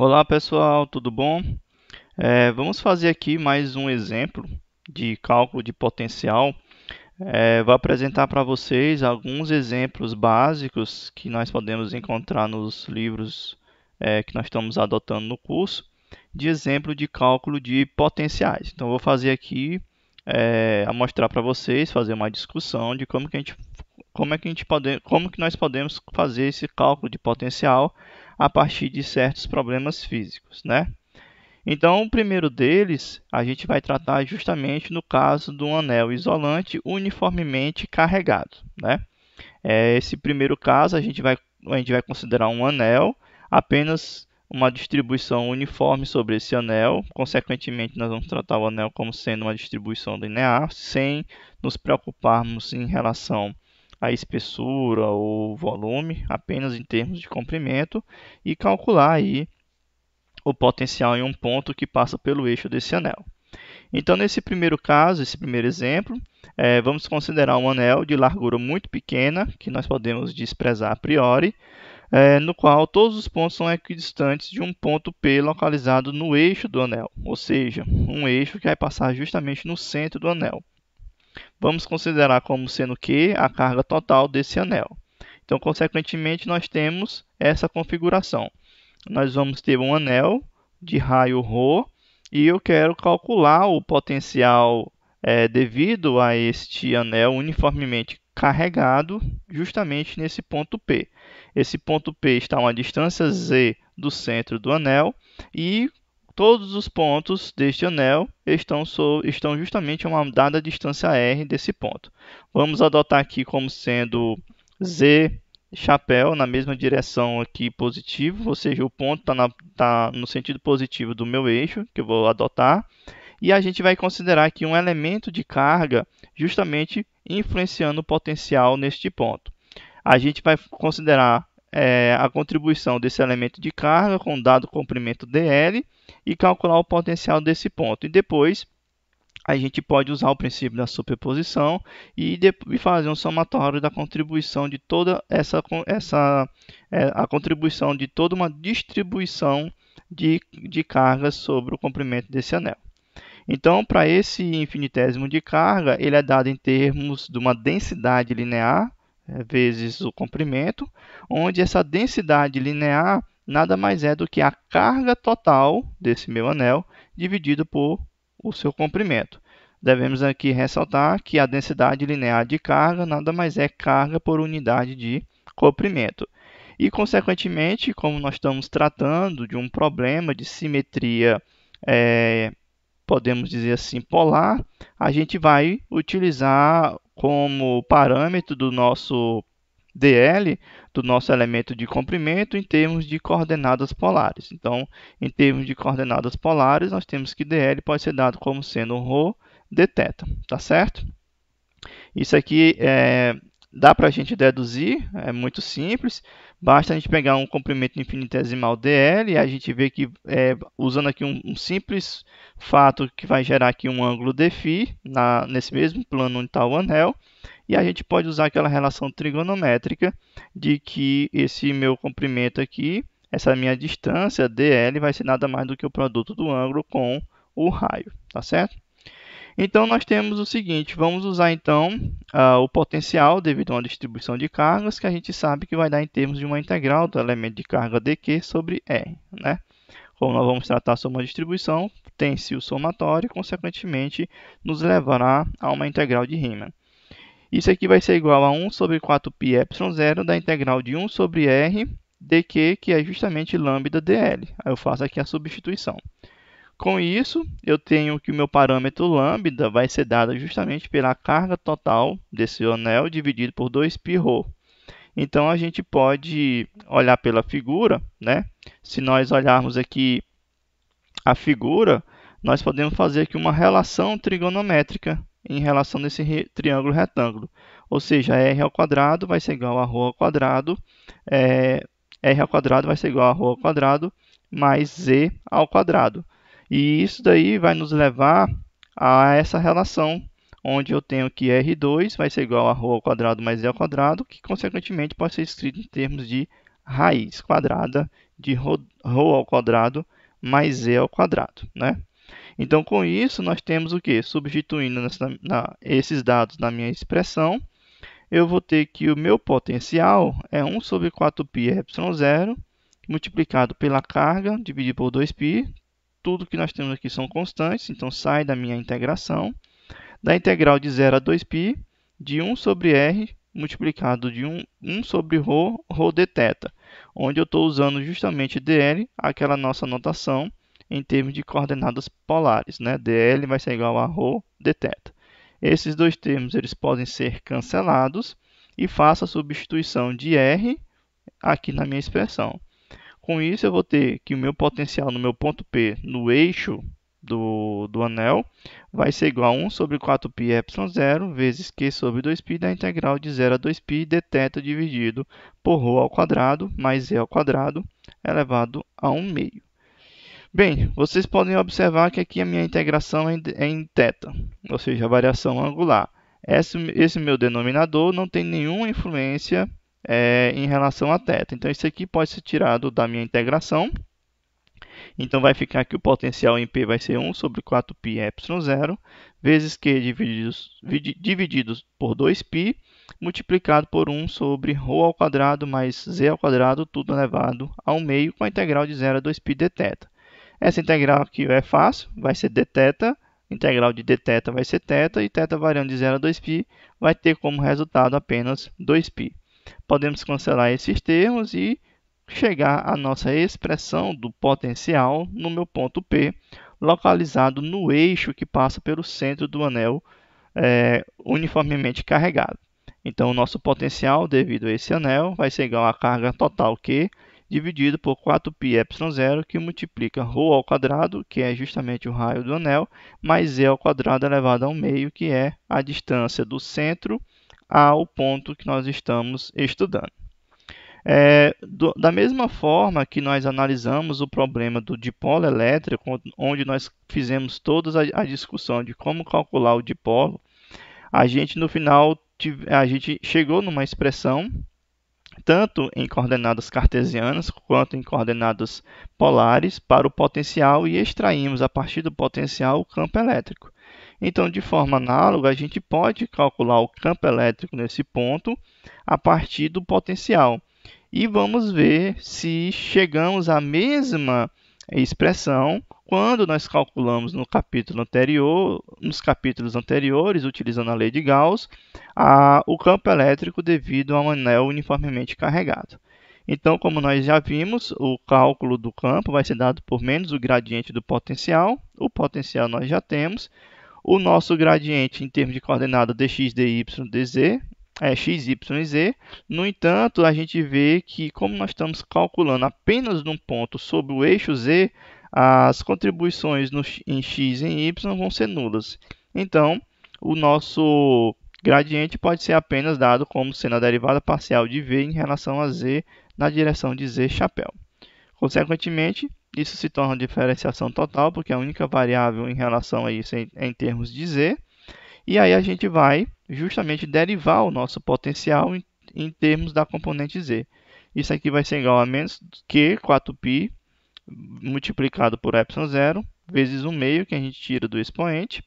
Olá pessoal, tudo bom? Vamos fazer aqui mais um exemplo de cálculo de potencial. Vou apresentar para vocês alguns exemplos básicos que nós podemos encontrar nos livros que nós estamos adotando no curso, de exemplo de cálculo de potenciais. Então, vou fazer aqui, a mostrar para vocês, fazer uma discussão de como que nós podemos fazer esse cálculo de potencial a partir de certos problemas físicos, né? Então, o primeiro deles, a gente vai tratar justamente no caso de um anel isolante uniformemente carregado, né? Esse primeiro caso, a gente vai considerar um anel, apenas uma distribuição uniforme sobre esse anel. Consequentemente, nós vamos tratar o anel como sendo uma distribuição linear, sem nos preocuparmos em relação à espessura ou volume, apenas em termos de comprimento, e calcular aí o potencial em um ponto que passa pelo eixo desse anel. Então, nesse primeiro caso, esse primeiro exemplo, vamos considerar um anel de largura muito pequena, que nós podemos desprezar a priori, no qual todos os pontos são equidistantes de um ponto P localizado no eixo do anel, ou seja, um eixo que vai passar justamente no centro do anel. Vamos considerar como sendo Q a carga total desse anel. Então, consequentemente, nós temos essa configuração. Nós vamos ter um anel de raio ρ e eu quero calcular o potencial devido a este anel uniformemente carregado justamente nesse ponto P. Esse ponto P está a uma distância z do centro do anel e todos os pontos deste anel estão justamente a uma dada distância r desse ponto. Vamos adotar aqui como sendo z chapéu na mesma direção aqui positivo, ou seja, o ponto está no sentido positivo do meu eixo, que eu vou adotar. E a gente vai considerar aqui um elemento de carga justamente influenciando o potencial neste ponto. A gente vai considerar a contribuição desse elemento de carga com o dado comprimento dl e calcular o potencial desse ponto. E depois a gente pode usar o princípio da superposição e fazer um somatório da contribuição de toda a contribuição de toda uma distribuição de cargas sobre o comprimento desse anel. Então, para esse infinitésimo de carga, ele é dado em termos de uma densidade linear vezes o comprimento, onde essa densidade linear nada mais é do que a carga total desse meu anel dividido por o seu comprimento. Devemos aqui ressaltar que a densidade linear de carga nada mais é carga por unidade de comprimento. E, consequentemente, como nós estamos tratando de um problema de simetria, podemos dizer assim, polar, a gente vai utilizar como parâmetro do nosso dl, do nosso elemento de comprimento, em termos de coordenadas polares. Então, em termos de coordenadas polares, nós temos que dl pode ser dado como sendo ρ dθ, tá certo? Isso aqui dá para a gente deduzir, é muito simples. Basta a gente pegar um comprimento infinitesimal dl e a gente vê que, usando aqui um simples fato que vai gerar aqui um ângulo dφ nesse mesmo plano onde está o anel, e a gente pode usar aquela relação trigonométrica de que esse meu comprimento aqui, essa minha distância dl, vai ser nada mais do que o produto do ângulo com o raio, tá certo? Então, nós temos o seguinte, vamos usar então o potencial devido a uma distribuição de cargas, que a gente sabe que vai dar em termos de uma integral do elemento de carga dq sobre r, né? Como nós vamos tratar sobre uma distribuição, tem-se o somatório e, consequentemente, nos levará a uma integral de Riemann. Isso aqui vai ser igual a 1 sobre 4πε0 da integral de 1 sobre r dq, que é justamente lambda dl. Aí eu faço aqui a substituição. Com isso, eu tenho que o meu parâmetro lambda vai ser dado justamente pela carga total desse anel dividido por 2πρ. Então, a gente pode olhar pela figura, né? Se nós olharmos aqui a figura, nós podemos fazer aqui uma relação trigonométrica em relação desse triângulo retângulo. Ou seja, r ao quadrado vai ser igual a ρ ao quadrado, r ao quadrado vai ser igual a ρ ao quadrado mais z ao quadrado. E isso daí vai nos levar a essa relação, onde eu tenho que R2 vai ser igual a ρ ao quadrado mais z ao quadrado, que consequentemente pode ser escrito em termos de raiz quadrada de ρ ao quadrado mais z ao quadrado, né? Então, com isso, nós temos o quê? Substituindo esses dados na minha expressão, eu vou ter que o meu potencial é 1 sobre 4πε0 multiplicado pela carga, dividido por 2π. Tudo que nós temos aqui são constantes, então sai da minha integração. Da integral de 0 a 2π, de 1 sobre r multiplicado de 1 sobre ρ dθ, onde eu estou usando justamente dl, aquela nossa notação, em termos de coordenadas polares, né? dl vai ser igual a ρ dθ. Esses dois termos eles podem ser cancelados e faço a substituição de r aqui na minha expressão. Com isso, eu vou ter que o meu potencial no meu ponto P, no eixo do anel, vai ser igual a 1 sobre 4πε0 vezes Q sobre 2π da integral de 0 a 2π dθ dividido por ρ ao quadrado mais z ao quadrado elevado a 1 meio. Bem, vocês podem observar que aqui a minha integração é em θ, ou seja, a variação angular. Esse meu denominador não tem nenhuma influência em relação a θ. Então, isso aqui pode ser tirado da minha integração. Então, vai ficar que o potencial em P vai ser 1 sobre 4πε0 vezes Q divididos por 2π multiplicado por 1 sobre ρ ao quadrado mais z ao quadrado, tudo elevado a 1 meio com a integral de 0 a 2π dθ. Essa integral aqui é fácil, vai ser dθ, integral de dθ vai ser θ, e θ variando de 0 a 2π vai ter como resultado apenas 2π. Podemos cancelar esses termos e chegar à nossa expressão do potencial no meu ponto P, localizado no eixo que passa pelo centro do anel uniformemente carregado. Então, o nosso potencial devido a esse anel vai ser igual à carga total Q, dividido por 4πε0, que multiplica ρ ao quadrado, que é justamente o raio do anel, mais z ao quadrado elevado a 1 meio, que é a distância do centro ao ponto que nós estamos estudando. Da mesma forma que nós analisamos o problema do dipolo elétrico, onde nós fizemos toda a discussão de como calcular o dipolo, a gente no final chegou numa expressão tanto em coordenadas cartesianas quanto em coordenadas polares para o potencial e extraímos a partir do potencial o campo elétrico. Então, de forma análoga, a gente pode calcular o campo elétrico nesse ponto a partir do potencial. E vamos ver se chegamos à mesma expressão quando nós calculamos nos capítulos anteriores, utilizando a lei de Gauss, o campo elétrico devido a um anel uniformemente carregado. Então, como nós já vimos, o cálculo do campo vai ser dado por menos o gradiente do potencial. O potencial nós já temos. O nosso gradiente em termos de coordenada dx, dy, dz é x, y e z. No entanto, a gente vê que, como nós estamos calculando apenas num ponto sobre o eixo z, as contribuições em x e em y vão ser nulas. Então, o nosso gradiente pode ser apenas dado como sendo a derivada parcial de v em relação a z na direção de z chapéu. Consequentemente, isso se torna diferenciação total, porque a única variável em relação a isso é em termos de z. E aí a gente vai justamente derivar o nosso potencial em termos da componente z. Isso aqui vai ser igual a menos que 4π multiplicado por ε0 vezes 1 meio, que a gente tira do expoente,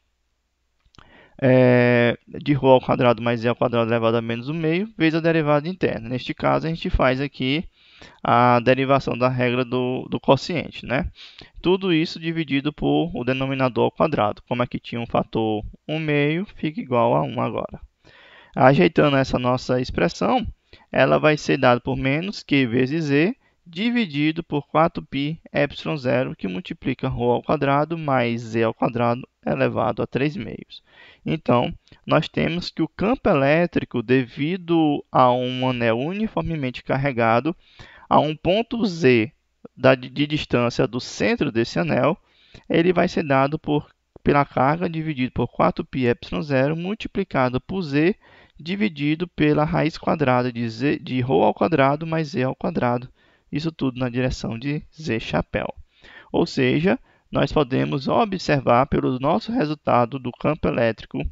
de ρ ao quadrado mais z ao quadrado elevado a menos 1 meio, vezes a derivada interna. Neste caso, a gente faz aqui a derivação da regra do quociente, né? Tudo isso dividido por o denominador ao quadrado. Como aqui tinha um fator 1 meio, fica igual a 1 agora. Ajeitando essa nossa expressão, ela vai ser dada por menos Q vezes Z, dividido por 4πε0, que multiplica ρ ao quadrado mais z ao quadrado elevado a 3 meios. Então, nós temos que o campo elétrico, devido a um anel uniformemente carregado, a um ponto z de distância do centro desse anel, ele vai ser dado pela carga dividido por 4πε0 multiplicado por z dividido pela raiz quadrada de ρ ao quadrado mais z ao quadrado. Isso tudo na direção de z chapéu. Ou seja, nós podemos observar pelo nosso resultado do campo elétrico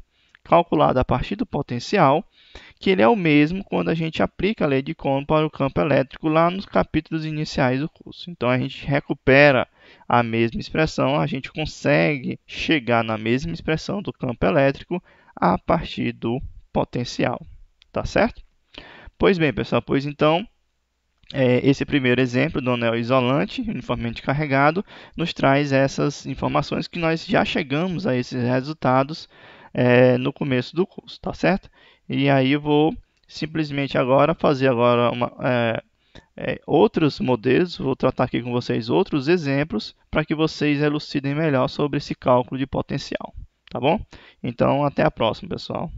calculado a partir do potencial que ele é o mesmo quando a gente aplica a lei de Coulomb para o campo elétrico lá nos capítulos iniciais do curso. Então, a gente recupera a mesma expressão, a gente consegue chegar na mesma expressão do campo elétrico a partir do potencial. Tá certo? Pois bem, pessoal, pois então, esse primeiro exemplo do anel isolante uniformemente carregado nos traz essas informações que nós já chegamos a esses resultados no começo do curso, tá certo? E aí eu vou simplesmente fazer outros modelos, vou tratar aqui com vocês outros exemplos para que vocês elucidem melhor sobre esse cálculo de potencial, tá bom? Então, até a próxima, pessoal.